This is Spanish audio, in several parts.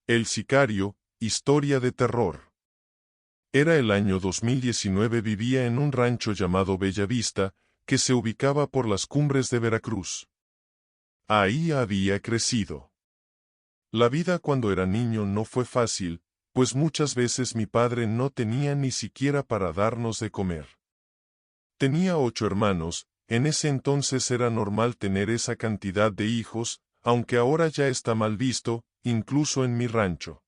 El sicario, historia de terror. Era el año 2019. Vivía en un rancho llamado Bellavista, que se ubicaba por las cumbres de Veracruz. Ahí había crecido. La vida cuando era niño no fue fácil, pues muchas veces mi padre no tenía ni siquiera para darnos de comer. Tenía 8 hermanos, en ese entonces era normal tener esa cantidad de hijos, aunque ahora ya está mal visto, incluso en mi rancho.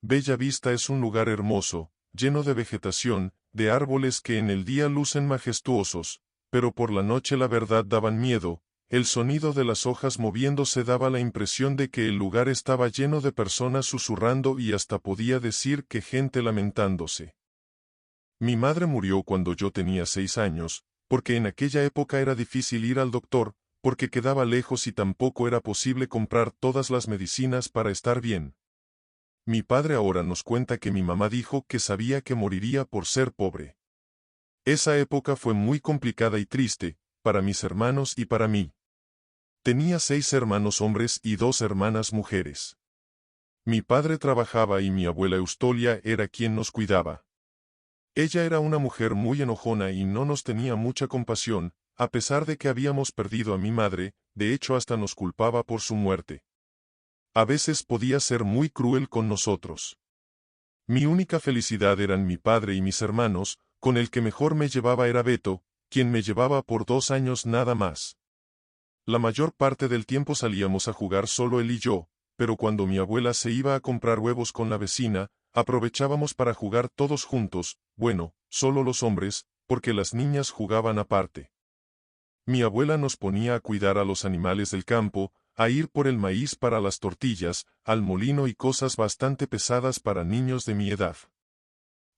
Bellavista es un lugar hermoso, lleno de vegetación, de árboles que en el día lucen majestuosos, pero por la noche la verdad daban miedo. El sonido de las hojas moviéndose daba la impresión de que el lugar estaba lleno de personas susurrando y hasta podía decir que gente lamentándose. Mi madre murió cuando yo tenía 6 años, porque en aquella época era difícil ir al doctor, porque quedaba lejos y tampoco era posible comprar todas las medicinas para estar bien. Mi padre ahora nos cuenta que mi mamá dijo que sabía que moriría por ser pobre. Esa época fue muy complicada y triste, para mis hermanos y para mí. Tenía 6 hermanos hombres y 2 hermanas mujeres. Mi padre trabajaba y mi abuela Eustolia era quien nos cuidaba. Ella era una mujer muy enojona y no nos tenía mucha compasión, a pesar de que habíamos perdido a mi madre, de hecho hasta nos culpaba por su muerte. A veces podía ser muy cruel con nosotros. Mi única felicidad eran mi padre y mis hermanos, con el que mejor me llevaba era Beto, quien me llevaba por 2 años nada más. La mayor parte del tiempo salíamos a jugar solo él y yo, pero cuando mi abuela se iba a comprar huevos con la vecina, aprovechábamos para jugar todos juntos, bueno, solo los hombres, porque las niñas jugaban aparte. Mi abuela nos ponía a cuidar a los animales del campo, a ir por el maíz para las tortillas, al molino y cosas bastante pesadas para niños de mi edad.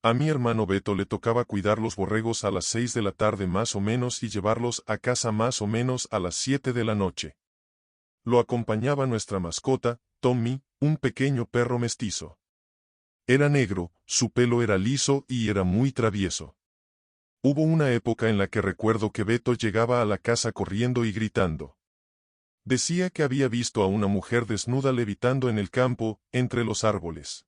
A mi hermano Beto le tocaba cuidar los borregos a las 6 de la tarde más o menos y llevarlos a casa más o menos a las 7 de la noche. Lo acompañaba nuestra mascota, Tommy, un pequeño perro mestizo. Era negro, su pelo era liso y era muy travieso. Hubo una época en la que recuerdo que Beto llegaba a la casa corriendo y gritando. Decía que había visto a una mujer desnuda levitando en el campo, entre los árboles.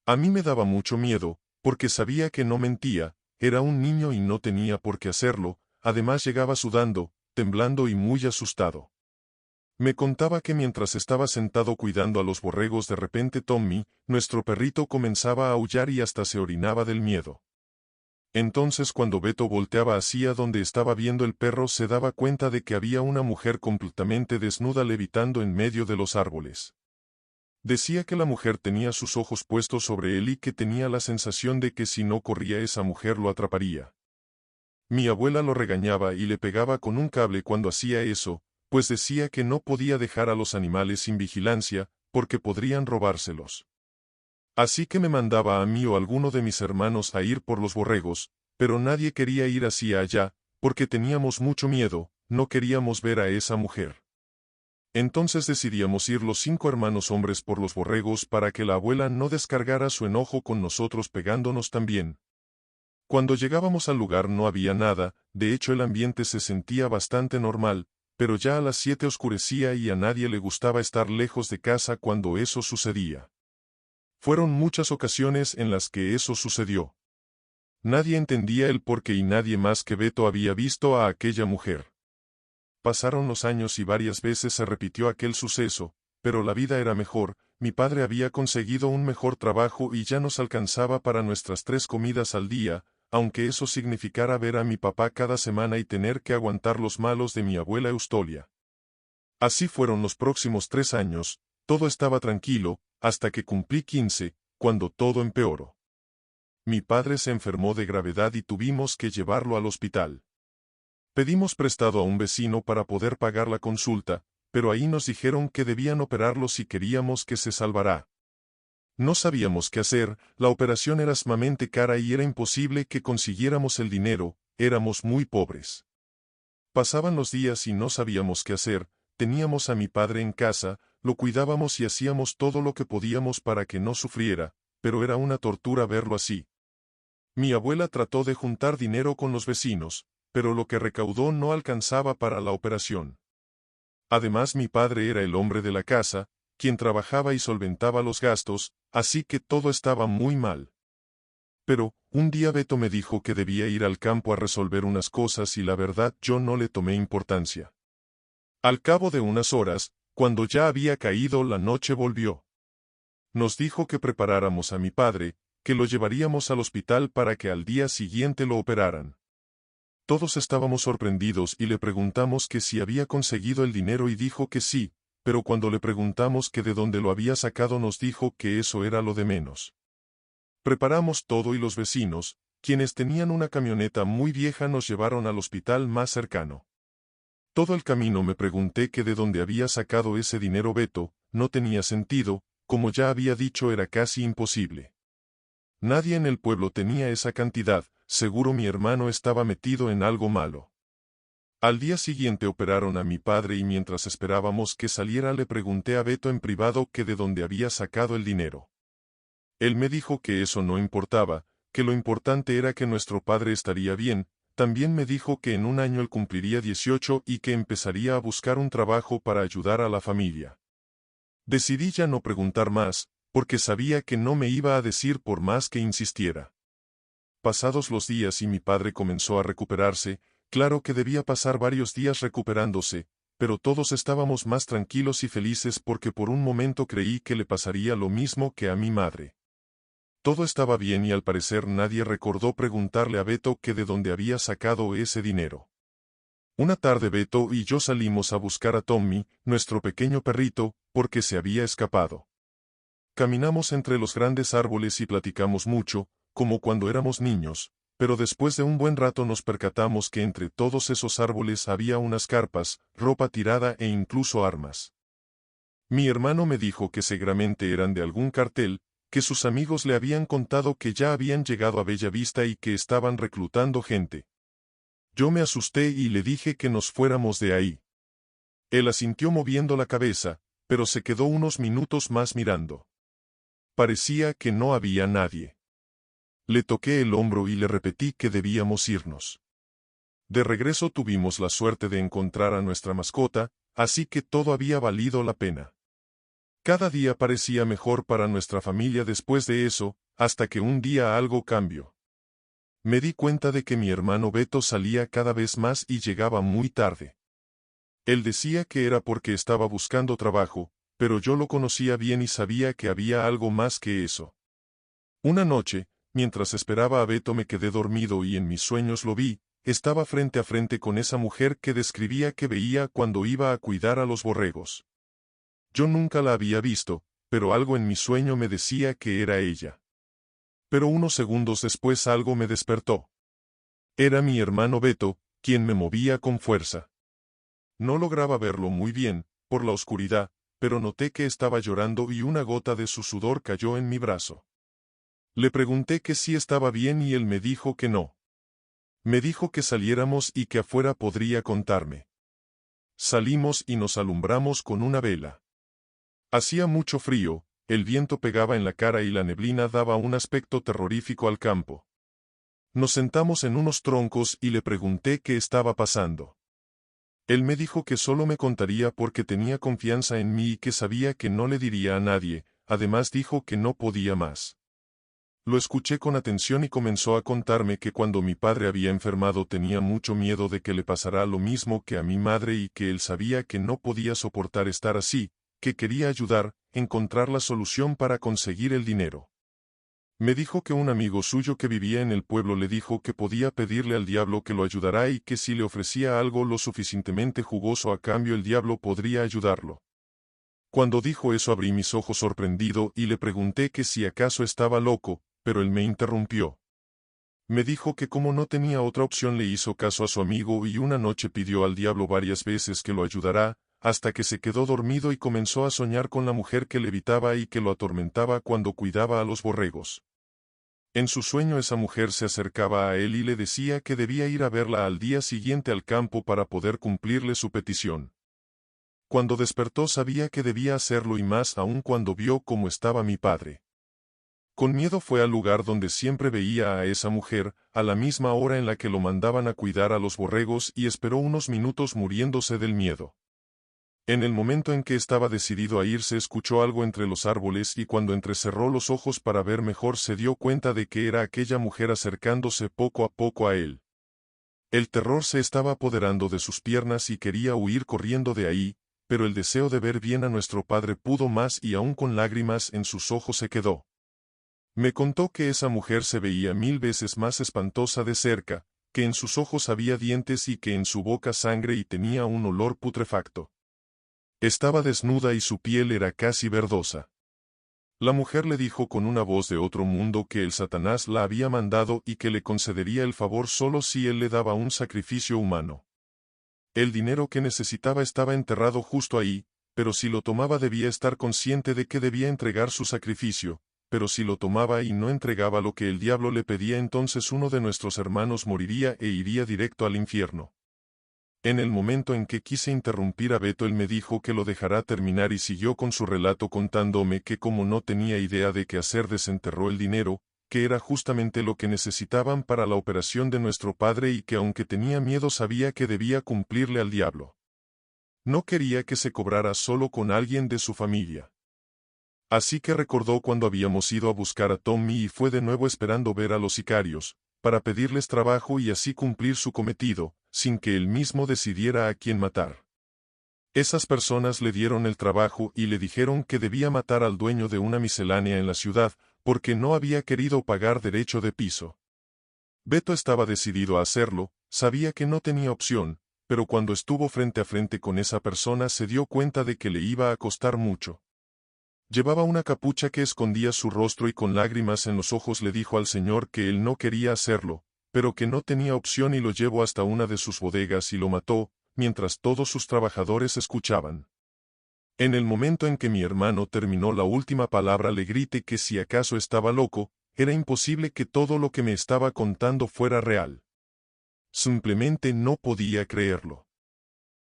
A mí me daba mucho miedo, porque sabía que no mentía, era un niño y no tenía por qué hacerlo, además llegaba sudando, temblando y muy asustado. Me contaba que mientras estaba sentado cuidando a los borregos de repente Tommy, nuestro perrito comenzaba a aullar y hasta se orinaba del miedo. Entonces cuando Beto volteaba hacia donde estaba viendo el perro se daba cuenta de que había una mujer completamente desnuda levitando en medio de los árboles. Decía que la mujer tenía sus ojos puestos sobre él y que tenía la sensación de que si no corría esa mujer lo atraparía. Mi abuela lo regañaba y le pegaba con un cable cuando hacía eso, pues decía que no podía dejar a los animales sin vigilancia, porque podrían robárselos. Así que me mandaba a mí o alguno de mis hermanos a ir por los borregos, pero nadie quería ir hacia allá, porque teníamos mucho miedo, no queríamos ver a esa mujer. Entonces decidíamos ir los 5 hermanos hombres por los borregos para que la abuela no descargara su enojo con nosotros pegándonos también. Cuando llegábamos al lugar no había nada, de hecho el ambiente se sentía bastante normal, pero ya a las 7 oscurecía y a nadie le gustaba estar lejos de casa cuando eso sucedía. Fueron muchas ocasiones en las que eso sucedió. Nadie entendía el porqué y nadie más que Beto había visto a aquella mujer. Pasaron los años y varias veces se repitió aquel suceso, pero la vida era mejor, mi padre había conseguido un mejor trabajo y ya nos alcanzaba para nuestras 3 comidas al día, aunque eso significara ver a mi papá cada semana y tener que aguantar los malos de mi abuela Eustolia. Así fueron los próximos 3 años, todo estaba tranquilo, hasta que cumplí 15, cuando todo empeoró. Mi padre se enfermó de gravedad y tuvimos que llevarlo al hospital. Pedimos prestado a un vecino para poder pagar la consulta, pero ahí nos dijeron que debían operarlo si queríamos que se salvara. No sabíamos qué hacer, la operación era sumamente cara y era imposible que consiguiéramos el dinero, éramos muy pobres. Pasaban los días y no sabíamos qué hacer, teníamos a mi padre en casa, lo cuidábamos y hacíamos todo lo que podíamos para que no sufriera, pero era una tortura verlo así. Mi abuela trató de juntar dinero con los vecinos, pero lo que recaudó no alcanzaba para la operación. Además mi padre era el hombre de la casa, quien trabajaba y solventaba los gastos, así que todo estaba muy mal. Pero, un día Beto me dijo que debía ir al campo a resolver unas cosas y la verdad yo no le tomé importancia. Al cabo de unas horas, cuando ya había caído la noche volvió. Nos dijo que preparáramos a mi padre, que lo llevaríamos al hospital para que al día siguiente lo operaran. Todos estábamos sorprendidos y le preguntamos que si había conseguido el dinero y dijo que sí, pero cuando le preguntamos que de dónde lo había sacado nos dijo que eso era lo de menos. Preparamos todo y los vecinos, quienes tenían una camioneta muy vieja, nos llevaron al hospital más cercano. Todo el camino me pregunté que de dónde había sacado ese dinero Beto, no tenía sentido, como ya había dicho era casi imposible. Nadie en el pueblo tenía esa cantidad, seguro mi hermano estaba metido en algo malo. Al día siguiente operaron a mi padre y mientras esperábamos que saliera le pregunté a Beto en privado que de dónde había sacado el dinero. Él me dijo que eso no importaba, que lo importante era que nuestro padre estaría bien. También me dijo que en un año él cumpliría 18 y que empezaría a buscar un trabajo para ayudar a la familia. Decidí ya no preguntar más, porque sabía que no me iba a decir por más que insistiera. Pasados los días y mi padre comenzó a recuperarse, claro que debía pasar varios días recuperándose, pero todos estábamos más tranquilos y felices porque por un momento creí que le pasaría lo mismo que a mi madre. Todo estaba bien y al parecer nadie recordó preguntarle a Beto que de dónde había sacado ese dinero. Una tarde Beto y yo salimos a buscar a Tommy, nuestro pequeño perrito, porque se había escapado. Caminamos entre los grandes árboles y platicamos mucho, como cuando éramos niños, pero después de un buen rato nos percatamos que entre todos esos árboles había unas carpas, ropa tirada e incluso armas. Mi hermano me dijo que seguramente eran de algún cartel, que sus amigos le habían contado que ya habían llegado a Bellavista y que estaban reclutando gente. Yo me asusté y le dije que nos fuéramos de ahí. Él asintió moviendo la cabeza, pero se quedó unos minutos más mirando. Parecía que no había nadie. Le toqué el hombro y le repetí que debíamos irnos. De regreso tuvimos la suerte de encontrar a nuestra mascota, así que todo había valido la pena. Cada día parecía mejor para nuestra familia después de eso, hasta que un día algo cambió. Me di cuenta de que mi hermano Beto salía cada vez más y llegaba muy tarde. Él decía que era porque estaba buscando trabajo, pero yo lo conocía bien y sabía que había algo más que eso. Una noche, mientras esperaba a Beto me quedé dormido y en mis sueños lo vi, estaba frente a frente con esa mujer que describía que veía cuando iba a cuidar a los borregos. Yo nunca la había visto, pero algo en mi sueño me decía que era ella. Pero unos segundos después algo me despertó. Era mi hermano Beto, quien me movía con fuerza. No lograba verlo muy bien, por la oscuridad, pero noté que estaba llorando y una gota de su sudor cayó en mi brazo. Le pregunté que si estaba bien y él me dijo que no. Me dijo que saliéramos y que afuera podría contarme. Salimos y nos alumbramos con una vela. Hacía mucho frío, el viento pegaba en la cara y la neblina daba un aspecto terrorífico al campo. Nos sentamos en unos troncos y le pregunté qué estaba pasando. Él me dijo que solo me contaría porque tenía confianza en mí y que sabía que no le diría a nadie, además dijo que no podía más. Lo escuché con atención y comenzó a contarme que cuando mi padre había enfermado tenía mucho miedo de que le pasara lo mismo que a mi madre y que él sabía que no podía soportar estar así, que quería ayudar, encontrar la solución para conseguir el dinero. Me dijo que un amigo suyo que vivía en el pueblo le dijo que podía pedirle al diablo que lo ayudara y que si le ofrecía algo lo suficientemente jugoso a cambio el diablo podría ayudarlo. Cuando dijo eso abrí mis ojos sorprendido y le pregunté que si acaso estaba loco, pero él me interrumpió. Me dijo que como no tenía otra opción le hizo caso a su amigo y una noche pidió al diablo varias veces que lo ayudara, hasta que se quedó dormido y comenzó a soñar con la mujer que le evitaba y que lo atormentaba cuando cuidaba a los borregos. En su sueño esa mujer se acercaba a él y le decía que debía ir a verla al día siguiente al campo para poder cumplirle su petición. Cuando despertó sabía que debía hacerlo y más aún cuando vio cómo estaba mi padre. Con miedo fue al lugar donde siempre veía a esa mujer, a la misma hora en la que lo mandaban a cuidar a los borregos y esperó unos minutos muriéndose del miedo. En el momento en que estaba decidido a irse escuchó algo entre los árboles y cuando entrecerró los ojos para ver mejor se dio cuenta de que era aquella mujer acercándose poco a poco a él. El terror se estaba apoderando de sus piernas y quería huir corriendo de ahí, pero el deseo de ver bien a nuestro padre pudo más y aún con lágrimas en sus ojos se quedó. Me contó que esa mujer se veía 1000 veces más espantosa de cerca, que en sus ojos había dientes y que en su boca sangre y tenía un olor putrefacto. Estaba desnuda y su piel era casi verdosa. La mujer le dijo con una voz de otro mundo que el Satanás la había mandado y que le concedería el favor solo si él le daba un sacrificio humano. El dinero que necesitaba estaba enterrado justo ahí, pero si lo tomaba debía estar consciente de que debía entregar su sacrificio, pero si lo tomaba y no entregaba lo que el diablo le pedía entonces uno de nuestros hermanos moriría e iría directo al infierno. En el momento en que quise interrumpir a Beto él me dijo que lo dejará terminar y siguió con su relato contándome que como no tenía idea de qué hacer desenterró el dinero, que era justamente lo que necesitaban para la operación de nuestro padre y que aunque tenía miedo sabía que debía cumplirle al diablo. No quería que se cobrara solo con alguien de su familia. Así que recordó cuando habíamos ido a buscar a Tommy y fue de nuevo esperando ver a los sicarios, para pedirles trabajo y así cumplir su cometido, sin que él mismo decidiera a quién matar. Esas personas le dieron el trabajo y le dijeron que debía matar al dueño de una miscelánea en la ciudad, porque no había querido pagar derecho de piso. Beto estaba decidido a hacerlo, sabía que no tenía opción, pero cuando estuvo frente a frente con esa persona se dio cuenta de que le iba a costar mucho. Llevaba una capucha que escondía su rostro y con lágrimas en los ojos le dijo al señor que él no quería hacerlo, pero que no tenía opción y lo llevó hasta una de sus bodegas y lo mató, mientras todos sus trabajadores escuchaban. En el momento en que mi hermano terminó la última palabra le grité que si acaso estaba loco, era imposible que todo lo que me estaba contando fuera real. Simplemente no podía creerlo.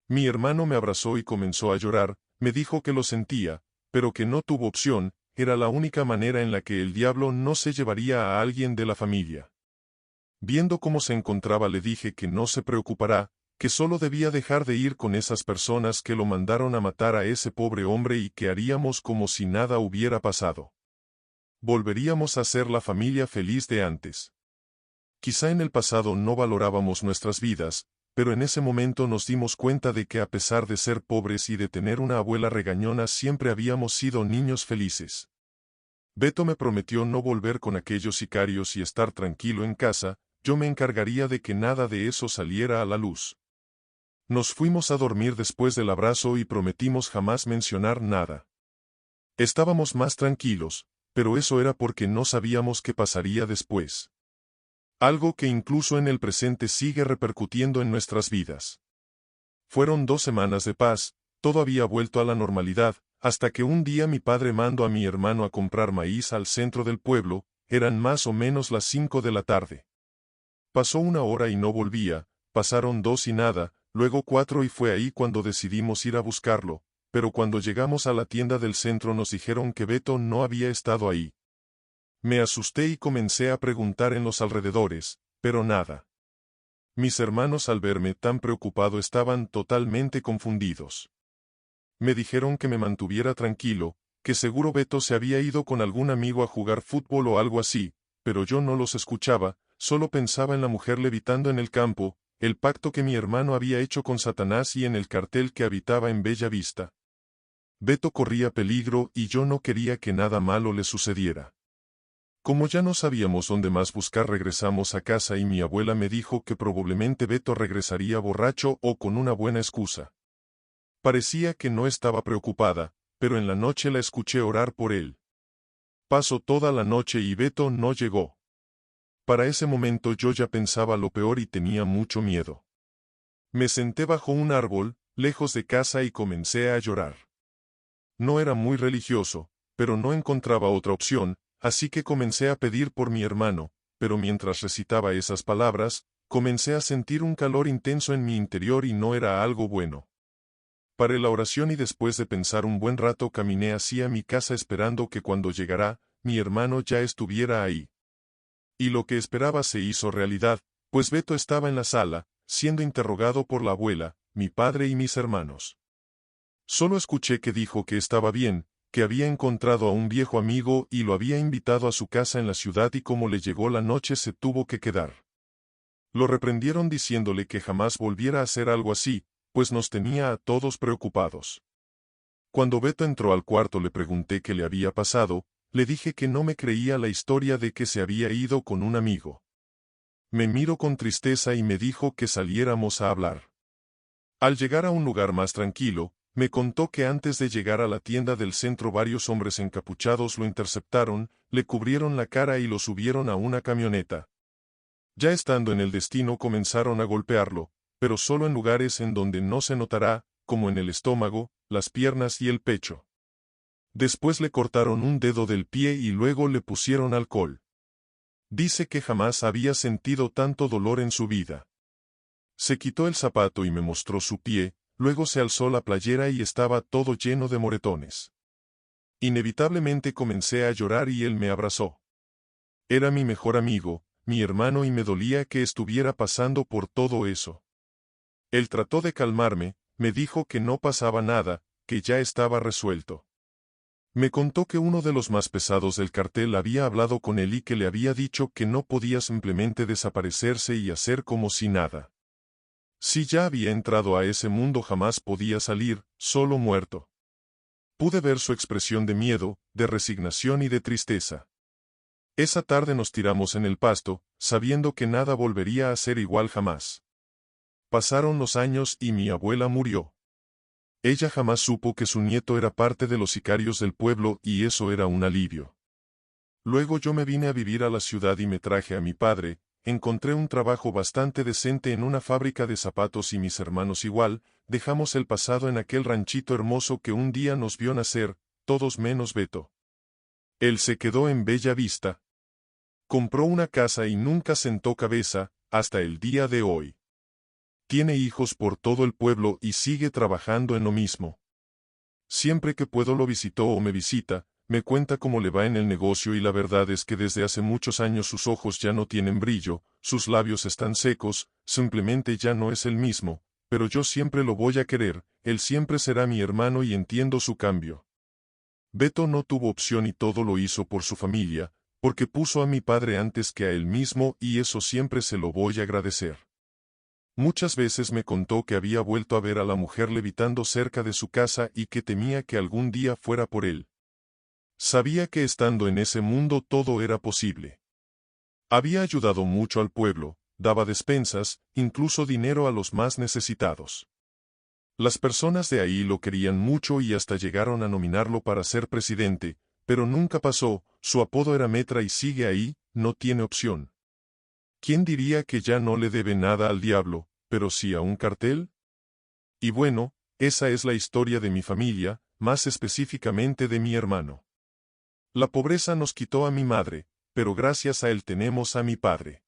Mi hermano me abrazó y comenzó a llorar, me dijo que lo sentía, pero que no tuvo opción, era la única manera en la que el diablo no se llevaría a alguien de la familia. Viendo cómo se encontraba le dije que no se preocupará, que solo debía dejar de ir con esas personas que lo mandaron a matar a ese pobre hombre y que haríamos como si nada hubiera pasado. Volveríamos a ser la familia feliz de antes. Quizá en el pasado no valorábamos nuestras vidas, pero en ese momento nos dimos cuenta de que a pesar de ser pobres y de tener una abuela regañona siempre habíamos sido niños felices. Beto me prometió no volver con aquellos sicarios y estar tranquilo en casa, yo me encargaría de que nada de eso saliera a la luz. Nos fuimos a dormir después del abrazo y prometimos jamás mencionar nada. Estábamos más tranquilos, pero eso era porque no sabíamos qué pasaría después. Algo que incluso en el presente sigue repercutiendo en nuestras vidas. Fueron 2 semanas de paz, todo había vuelto a la normalidad, hasta que un día mi padre mandó a mi hermano a comprar maíz al centro del pueblo, eran más o menos las 5 de la tarde. Pasó 1 hora y no volvía, pasaron 2 y nada, luego 4 y fue ahí cuando decidimos ir a buscarlo, pero cuando llegamos a la tienda del centro nos dijeron que Beto no había estado ahí. Me asusté y comencé a preguntar en los alrededores, pero nada. Mis hermanos al verme tan preocupado estaban totalmente confundidos. Me dijeron que me mantuviera tranquilo, que seguro Beto se había ido con algún amigo a jugar fútbol o algo así, pero yo no los escuchaba, solo pensaba en la mujer levitando en el campo, el pacto que mi hermano había hecho con Satanás y en el cartel que habitaba en Bella Vista. Beto corría peligro y yo no quería que nada malo le sucediera. Como ya no sabíamos dónde más buscar regresamos a casa y mi abuela me dijo que probablemente Beto regresaría borracho o con una buena excusa. Parecía que no estaba preocupada, pero en la noche la escuché orar por él. Pasó toda la noche y Beto no llegó. Para ese momento yo ya pensaba lo peor y tenía mucho miedo. Me senté bajo un árbol, lejos de casa y comencé a llorar. No era muy religioso, pero no encontraba otra opción, así que comencé a pedir por mi hermano, pero mientras recitaba esas palabras, comencé a sentir un calor intenso en mi interior y no era algo bueno. Paré la oración y después de pensar un buen rato caminé hacia mi casa esperando que cuando llegara, mi hermano ya estuviera ahí. Y lo que esperaba se hizo realidad, pues Beto estaba en la sala, siendo interrogado por la abuela, mi padre y mis hermanos. Solo escuché que dijo que estaba bien, que había encontrado a un viejo amigo y lo había invitado a su casa en la ciudad y como le llegó la noche se tuvo que quedar. Lo reprendieron diciéndole que jamás volviera a hacer algo así, pues nos tenía a todos preocupados. Cuando Beto entró al cuarto le pregunté qué le había pasado, le dije que no me creía la historia de que se había ido con un amigo. Me miró con tristeza y me dijo que saliéramos a hablar. Al llegar a un lugar más tranquilo, me contó que antes de llegar a la tienda del centro varios hombres encapuchados lo interceptaron, le cubrieron la cara y lo subieron a una camioneta. Ya estando en el destino comenzaron a golpearlo, pero solo en lugares en donde no se notará, como en el estómago, las piernas y el pecho. Después le cortaron un dedo del pie y luego le pusieron alcohol. Dice que jamás había sentido tanto dolor en su vida. Se quitó el zapato y me mostró su pie, luego se alzó la playera y estaba todo lleno de moretones. Inevitablemente comencé a llorar y él me abrazó. Era mi mejor amigo, mi hermano y me dolía que estuviera pasando por todo eso. Él trató de calmarme, me dijo que no pasaba nada, que ya estaba resuelto. Me contó que uno de los más pesados del cartel había hablado con él y que le había dicho que no podía simplemente desaparecerse y hacer como si nada. Si ya había entrado a ese mundo jamás podía salir, solo muerto. Pude ver su expresión de miedo, de resignación y de tristeza. Esa tarde nos tiramos en el pasto, sabiendo que nada volvería a ser igual jamás. Pasaron los años y mi abuela murió. Ella jamás supo que su nieto era parte de los sicarios del pueblo y eso era un alivio. Luego yo me vine a vivir a la ciudad y me traje a mi padre, encontré un trabajo bastante decente en una fábrica de zapatos y mis hermanos igual, dejamos el pasado en aquel ranchito hermoso que un día nos vio nacer, todos menos Beto. Él se quedó en Bella Vista. Compró una casa y nunca sentó cabeza, hasta el día de hoy. Tiene hijos por todo el pueblo y sigue trabajando en lo mismo. Siempre que puedo lo visito o me visita, me cuenta cómo le va en el negocio y la verdad es que desde hace muchos años sus ojos ya no tienen brillo, sus labios están secos, simplemente ya no es el mismo, pero yo siempre lo voy a querer, él siempre será mi hermano y entiendo su cambio. Beto no tuvo opción y todo lo hizo por su familia, porque puso a mi padre antes que a él mismo y eso siempre se lo voy a agradecer. Muchas veces me contó que había vuelto a ver a la mujer levitando cerca de su casa y que temía que algún día fuera por él. Sabía que estando en ese mundo todo era posible. Había ayudado mucho al pueblo, daba despensas, incluso dinero a los más necesitados. Las personas de ahí lo querían mucho y hasta llegaron a nominarlo para ser presidente, pero nunca pasó, su apodo era Metra y sigue ahí, no tiene opción. ¿Quién diría que ya no le debe nada al diablo, pero sí a un cartel? Y bueno, esa es la historia de mi familia, más específicamente de mi hermano. La pobreza nos quitó a mi madre, pero gracias a él tenemos a mi padre.